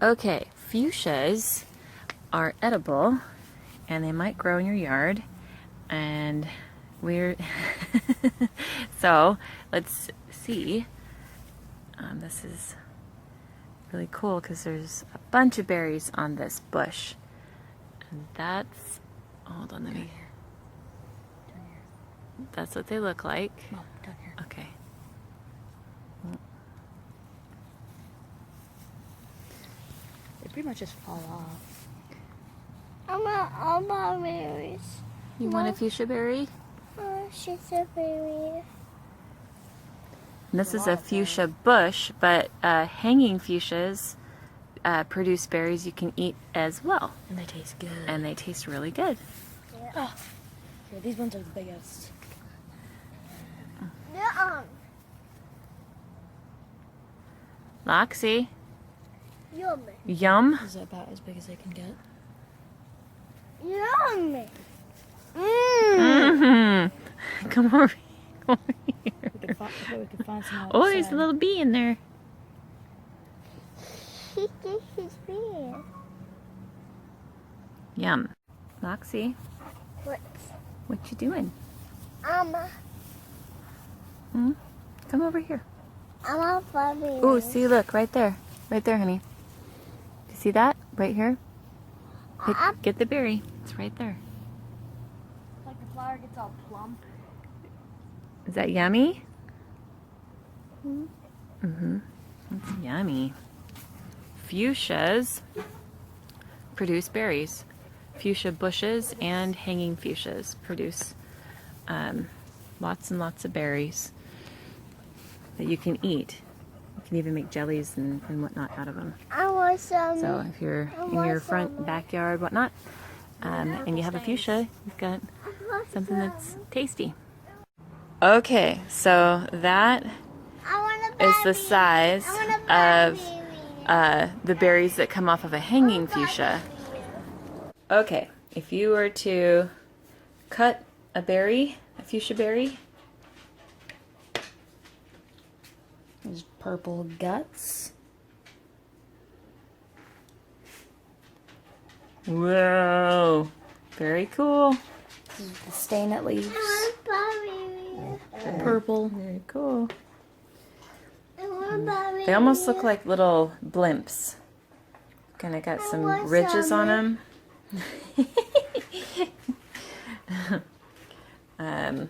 Okay, fuchsias are edible and they might grow in your yard, and we're so let's see. This is really cool because there's a bunch of berries on this bush, and that's, hold on, let me, that's what they look like. No, down here. Okay. They pretty much just fall off. I want all my berries. You want a fuchsia berry? She's a berry. And this is a fuchsia bush, but hanging fuchsias produce berries you can eat as well. And they taste good. And they taste really good. Oh, yeah, these ones are the biggest. Yeah. Loxie, Yummy. yum. This is about as big as they can get. Yummy. Mm-hmm. Come over here. We could find some outside. Oh, there's a little bee in there. He gets his beer. Yum. Loxie, What? what you doing? I'm Come over here. a puppy. Oh, see, look, right there. Right there, honey. You see that? Right here? Get the berry. It's right there. Like the flower gets all plump. Is that yummy? Mm-hmm. It's yummy. Fuchsias produce berries. Fuchsia bushes and hanging fuchsias produce lots and lots of berries that you can eat. You can even make jellies and whatnot out of them. I want some. So if you're in your front backyard, whatnot, and you have a fuchsia, you've got something that's tasty. Okay, so that is the size of the berries that come off of a hanging fuchsia. Okay, if you were to cut a berry, a fuchsia berry, There's purple guts. whoa, very cool. This is the stain it leaves. I Purple. Very cool. want berries. They almost look like little blimps. Kind of got some want ridges on some. them.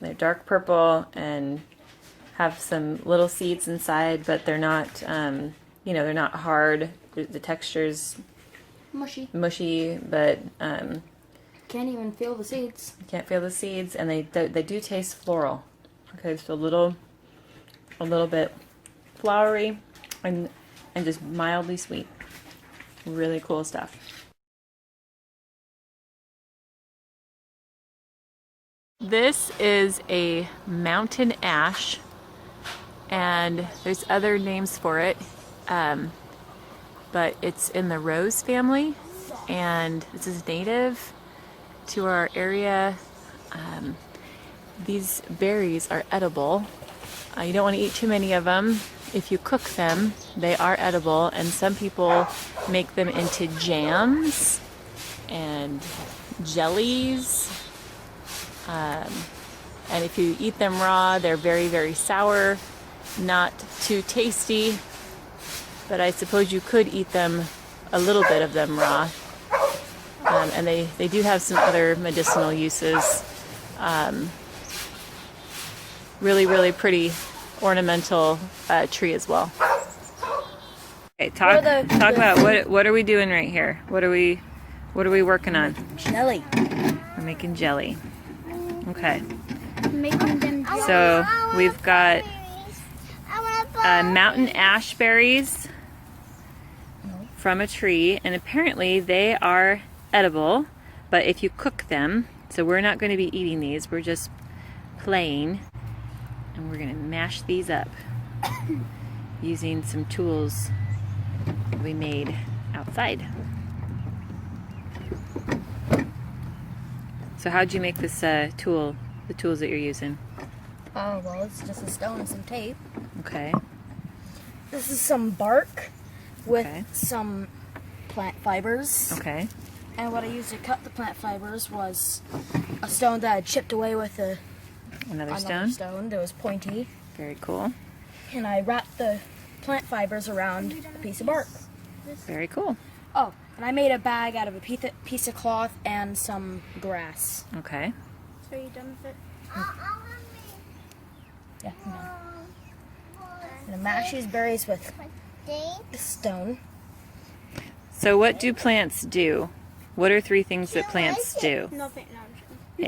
They're dark purple and have some little seeds inside, but they're not, they're not hard. The texture's Mushy. mushy, but Can't even feel the seeds. you can't feel the seeds, and they do taste floral. Okay, it's a little bit flowery and just mildly sweet. Really cool stuff. This is a mountain ash, and there's other names for it, but it's in the rose family, and this is native to our area. These berries are edible. You don't want to eat too many of them. If you cook them, they are edible, and some people make them into jams and jellies. And if you eat them raw, they're very, very sour, not too tasty, but I suppose you could eat them, a little bit of them raw. And they do have some other medicinal uses. Really, really pretty ornamental tree as well. Okay, talk about what are we doing right here? What are we working on? Jelly. We're making jelly. Okay. Making them jelly. So we've got I want mountain ash berries from a tree, and apparently they are edible, but if you cook them, so we're not going to be eating these, we're just playing, and we're going to mash these up using some tools we made outside. So how'd you make this tool, the tools that you're using? Oh, well, it's just a stone and some tape. Okay. This is some bark with Okay. some plant fibers. Okay. And what I used to cut the plant fibers was a stone that I chipped away with Another another stone. stone that was pointy. Very cool. And I wrapped the plant fibers around a piece of bark. Very cool. Oh, and I made a bag out of a piece of cloth and some grass. Okay. So are you done with it? Yeah, I'm done. I'm gonna mash these berries with the stone. So what do plants do? What are 3 things that plants do? Nothing. No, I'm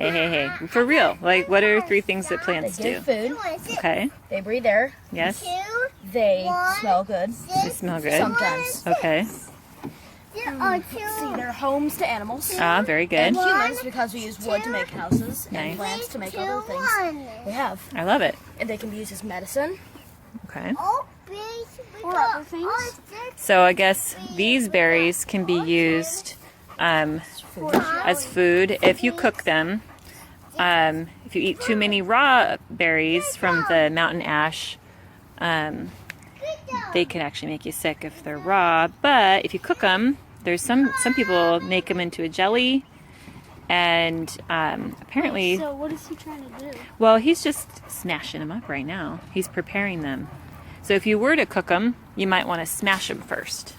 joking. Hey. For real. Like, what are 3 things that They plants do? give food. Okay. They breathe air. Yes. They smell good. They smell good. Sometimes. Okay. See, they're homes to animals. Ah, very good. And humans, because we use wood to make houses Nice. and plants to make other things. We have. I love it. And they can be used as medicine. Okay. Or other things. So I guess these berries can be used as food if you cook them. If you eat too many raw berries from the mountain ash, they can actually make you sick if they're raw. But if you cook them, there's some people make them into a jelly, and apparently, So what is he trying to do? well, he's just smashing them up right now. He's preparing them. So if you were to cook them, you might want to smash them first.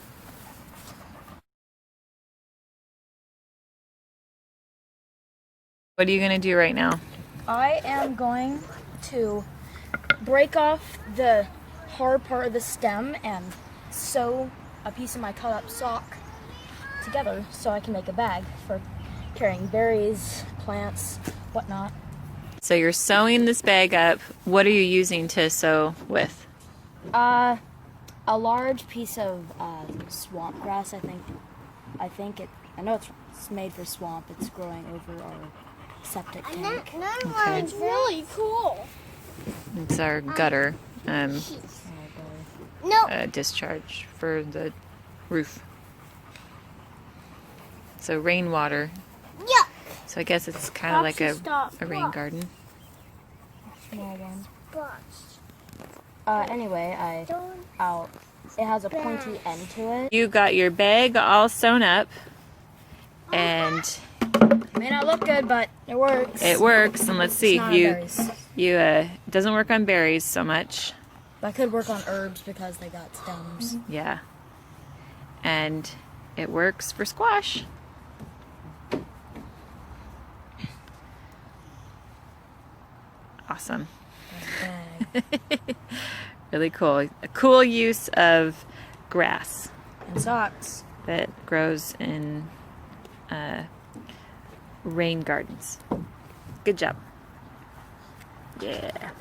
What are you going to do right now? I am going to break off the hard part of the stem and sew a piece of my cut up sock together so I can make a bag for carrying berries, plants, whatnot. So you're sewing this bag up. What are you using to sew with? A large piece of swamp grass, I think. I know it's made for swamp. It's growing over our septic tank. Okay. It's really cool. It's our gutter No. discharge for the roof. So rainwater. Yeah. So I guess it's kind of like Stop. a rain garden. Small one. Box. Anyway, it has a pointy end to it. You got your bag all sewn up, and It may not look good, but it works. it works. And let's see, It's not on berries. it doesn't work on berries so much. That could work on herbs because they got stems. Yeah. And it works for squash. Awesome. Bag. Really cool. A cool use of grass And socks. that grows in rain gardens. Good job. Yeah.